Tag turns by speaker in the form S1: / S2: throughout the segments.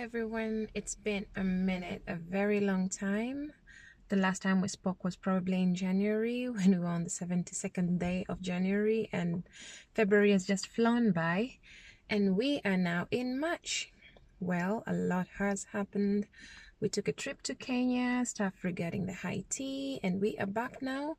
S1: everyone. It's been a minute, a very long time. The last time we spoke was probably in January when we were on the 72nd day of January, and February has just flown by, and we are now in March. Well, a lot has happened. We took a trip to Kenya, staff regarding the high tea, and we are back now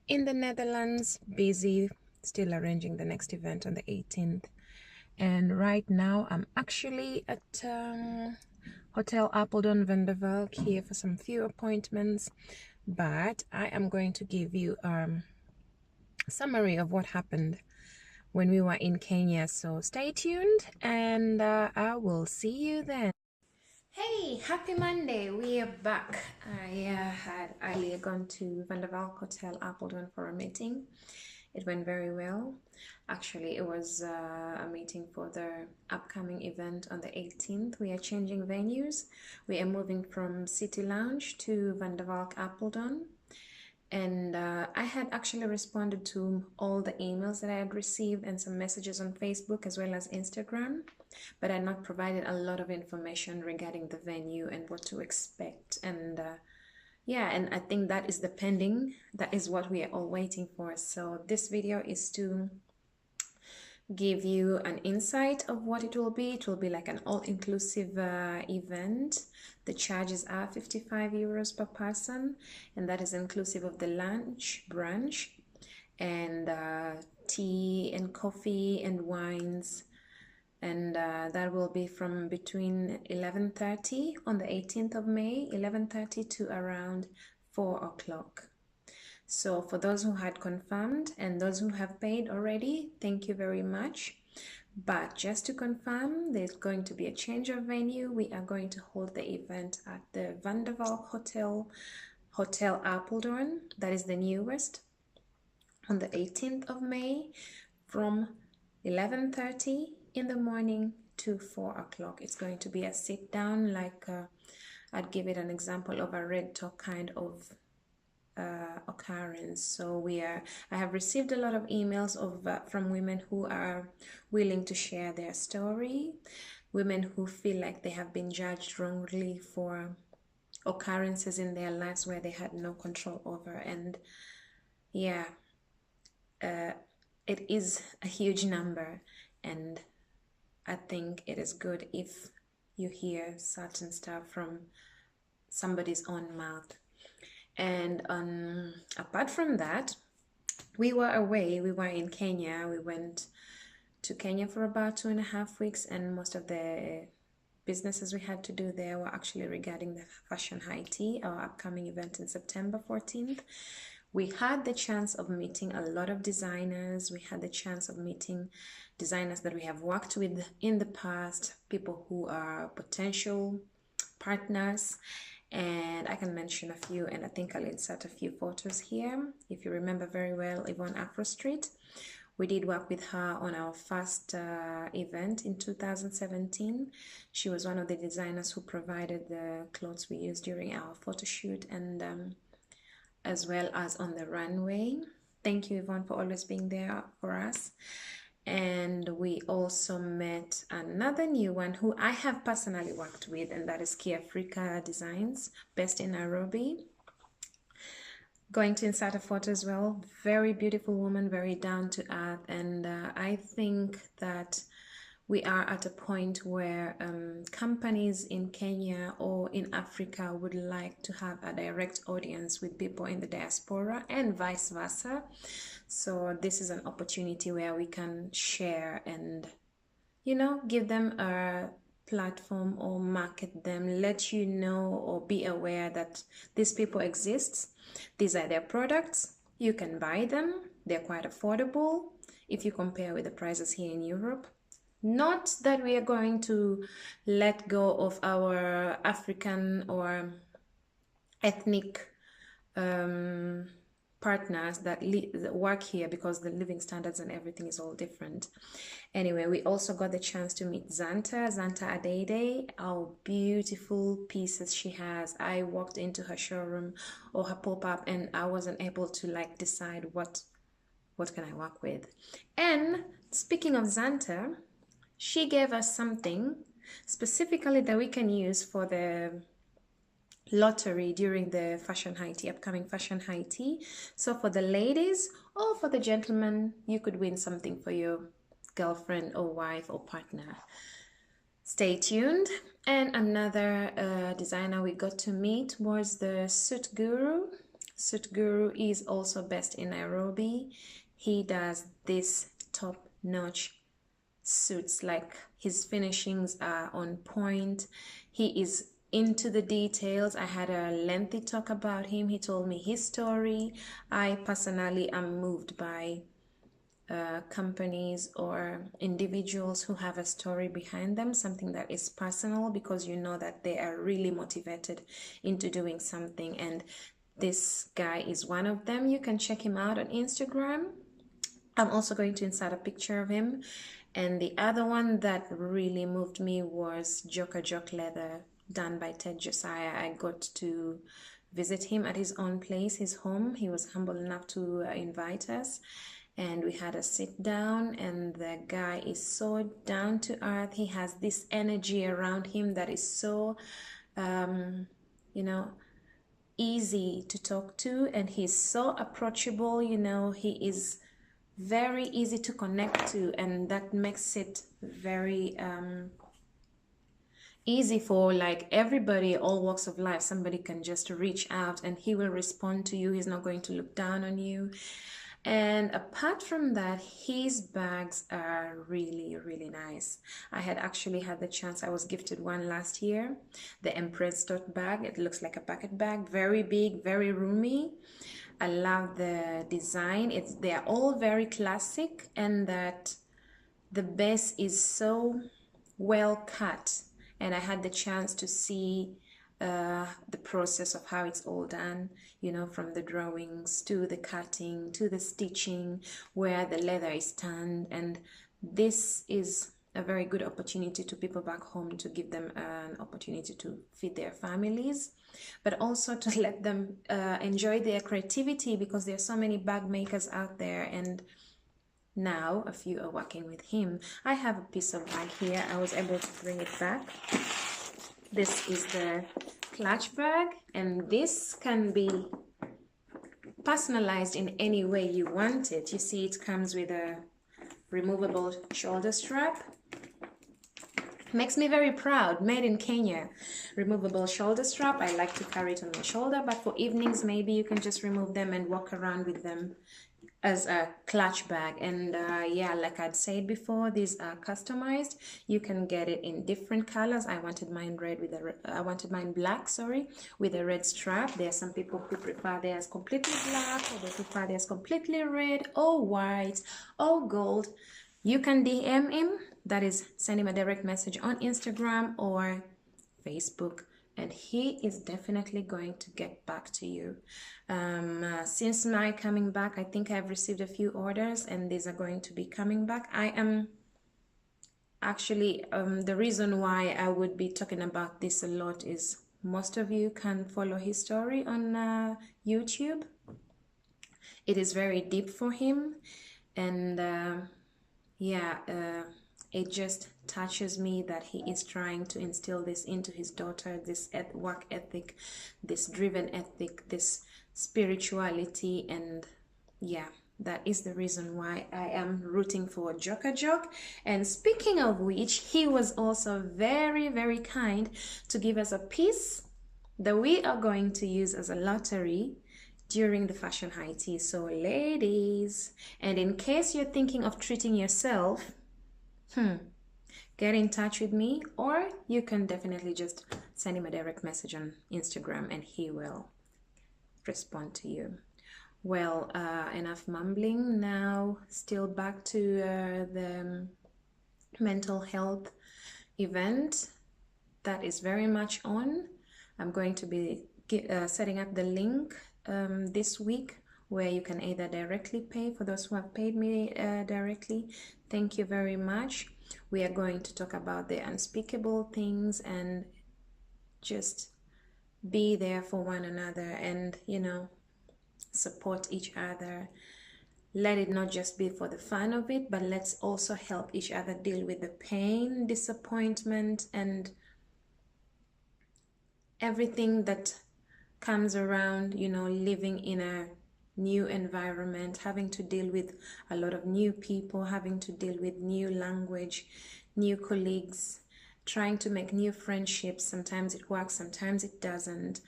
S1: in the Netherlands, busy still arranging the next event on the 18th. And right now I'm actually at Hotel Apeldoorn Van der Valk here for some few appointments, but I am going to give you a summary of what happened when we were in Kenya. So stay tuned, and I will see you then. Hey, happy Monday. We are back. I had earlier gone to Van der Valk Hotel Apeldoorn for a meeting. It went very well. Actually, it was a meeting for the upcoming event on the 18th. We are changing venues. We are moving from City Lounge to Van der Valk Apeldoorn. And I had actually responded to all the emails that I had received and some messages on Facebook as well as Instagram, but I had not provided a lot of information regarding the venue and what to expect. And yeah, and I think that is that is what we are all waiting for. So this video is to give you an insight of what it will be. It will be like an all-inclusive event. The charges are 55 euros per person, and that is inclusive of the lunch, brunch, and tea and coffee and wines. And that will be from between 11:30 on the 18th of May, 11:30 to around 4 o'clock. So for those who had confirmed and those who have paid already, thank you very much. But just to confirm, there's going to be a change of venue. We are going to hold the event at the Van der Valk Hotel Apeldoorn. That is the newest, on the 18th of May from 11:30 in the morning to 4 o'clock. It's going to be a sit down, like I'd give it an example of a red talk kind of occurrence. So I have received a lot of emails from women who are willing to share their story, women who feel like they have been judged wrongly for occurrences in their lives where they had no control over. And yeah, it is a huge number, and I think it is good if you hear certain stuff from somebody's own mouth. And apart from that, we were away. We were in Kenya. We went to Kenya for about 2.5 weeks, and most of the businesses we had to do there were actually regarding the Fashion High Tea, our upcoming event in September 14th. We had the chance of meeting a lot of designers. We had the chance of meeting designers that we have worked with in the past, people who are potential partners. And I can mention a few, and I think I'll insert a few photos here. If you remember very well, Yvonne Afro Street, we did work with her on our first event in 2017. She was one of the designers who provided the clothes we used during our photo shoot, and as well as on the runway. Thank you, Yvonne, for always being there for us. And we also met another new one who I have personally worked with, and that is Kiafrika Designs, based in Nairobi. Going to insert a photo as well. Very beautiful woman, very down to earth, and I think that we are at a point where companies in Kenya or in Africa would like to have a direct audience with people in the diaspora and vice versa. So this is an opportunity where we can share and, you know, give them a platform or market them, let you know or be aware that these people exist. These are their products. You can buy them. They're quite affordable if you compare with the prices here in Europe. Not that we are going to let go of our African or ethnic partners that work here, because the living standards and everything is all different. Anyway, we also got the chance to meet Zanta Adede, how beautiful pieces she has. I walked into her showroom or her pop-up, and I wasn't able to like decide what can I work with. And speaking of Zanta, she gave us something specifically that we can use for the lottery during the fashion high tea, upcoming fashion high tea. So for the ladies or for the gentlemen, you could win something for your girlfriend or wife or partner. Stay tuned. And another designer we got to meet was the Suit Guru. Suit Guru is also based in Nairobi. He does this top-notch suits, like his finishings are on point. He is into the details. I had a lengthy talk about him. He told me his story. I personally am moved by companies or individuals who have a story behind them, something that is personal, because you know that they are really motivated into doing something, and this guy is one of them. You can check him out on Instagram. I'm also going to insert a picture of him. And the other one that really moved me was Joka Jok Leather, done by Ted Josiah. I got to visit him at his own place, his home. He was humble enough to invite us, and we had a sit down, and the guy is so down to earth. He has this energy around him that is so, you know, easy to talk to, and he's so approachable. You know, he is very easy to connect to, and that makes it very easy for like everybody, all walks of life. Somebody can just reach out and he will respond to you. He's not going to look down on you. And apart from that, his bags are really, really nice. I had actually had the chance, I was gifted one last year, the Empress tote bag. It looks like a bucket bag, very big, very roomy. I love the design. They are all very classic, and that the base is so well cut. And I had the chance to see the process of how it's all done, you know, from the drawings to the cutting to the stitching, where the leather is tanned. And this is a very good opportunity to people back home, to give them an opportunity to feed their families, but also to let them enjoy their creativity, because there are so many bag makers out there, and now a few are working with him. I have a piece of bag here. I was able to bring it back. This is the clutch bag, and this can be personalized in any way you want it. You see, it comes with a removable shoulder strap. Makes me very proud. Made in Kenya. Removable shoulder strap. I like to carry it on my shoulder, but for evenings maybe you can just remove them and walk around with them as a clutch bag. And yeah, like I'd said before, these are customized. You can get it in different colors. I wanted mine red with I wanted mine black, sorry, with a red strap. There are some people who prefer theirs completely black, or they prefer theirs completely red or white or gold. You can DM him, that is, send him a direct message on Instagram or Facebook, and he is definitely going to get back to you. Since my coming back, I think I've received a few orders, and these are going to be coming back. I am actually, the reason why I would be talking about this a lot is most of you can follow his story on YouTube. It is very deep for him, and yeah, it just touches me that he is trying to instill this into his daughter, this work ethic, this driven ethic, this spirituality. And yeah, that is the reason why I am rooting for Joka Jok. And speaking of which, he was also very, very kind to give us a piece that we are going to use as a lottery during the fashion high tea. So ladies, and in case you're thinking of treating yourself, get in touch with me, or you can definitely just send him a direct message on Instagram and he will respond to you. Well, enough mumbling. Now still back to the mental health event that is very much on. I'm going to be setting up the link this week, where you can either directly pay. For those who have paid me directly, thank you very much. We are going to talk about the unspeakable things and just be there for one another, and you know, support each other. let it not just be for the fun of it, but let's also help each other deal with the pain, disappointment, and everything that comes around, you know, living in a new environment, having to deal with a lot of new people, having to deal with new language, new colleagues, trying to make new friendships. Sometimes it works, sometimes it doesn't.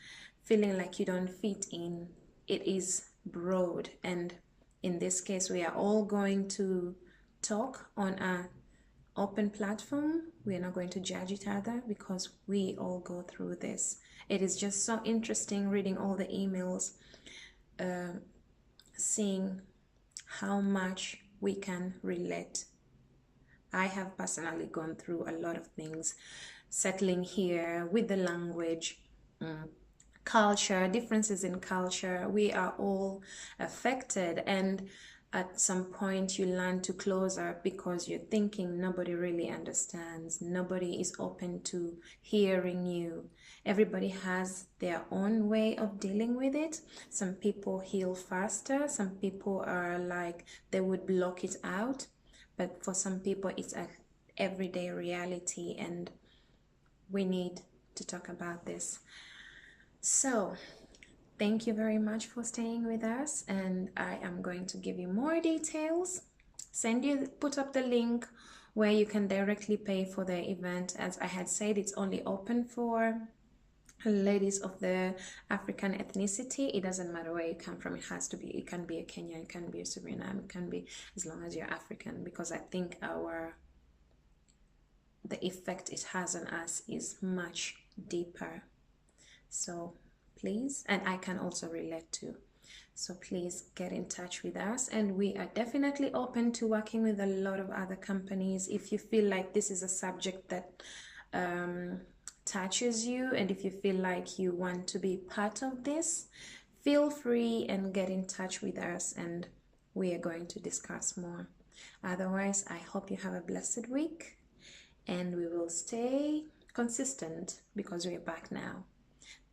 S1: Feeling like you don't fit in. It is broad, and in this case we are all going to talk on a open platform. We are not going to judge each other because we all go through this. It is just so interesting reading all the emails, seeing how much we can relate. I have personally gone through a lot of things, settling here with the language, culture, differences in culture. We are all affected, and at some point you learn to close up because you're thinking nobody really understands, nobody is open to hearing you. Everybody has their own way of dealing with it. Some people heal faster, some people are like they would block it out, but for some people it's an everyday reality, and we need to talk about this. So thank you very much for staying with us, and I am going to give you more details, put up the link where you can directly pay for the event. As I had said, it's only open for ladies of the African ethnicity. It doesn't matter where you come from. It can be a Kenyan, it can be a Suriname, it can be, as long as you're African, because I think the effect it has on us is much deeper. So please, and I can also relate to. So please get in touch with us, and we are definitely open to working with a lot of other companies. If you feel like this is a subject that touches you, and if you feel like you want to be part of this, feel free and get in touch with us, and we are going to discuss more. Otherwise, I hope you have a blessed week, and we will stay consistent because we are back now.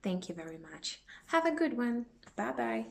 S1: Thank you very much. Have a good one. Bye-bye.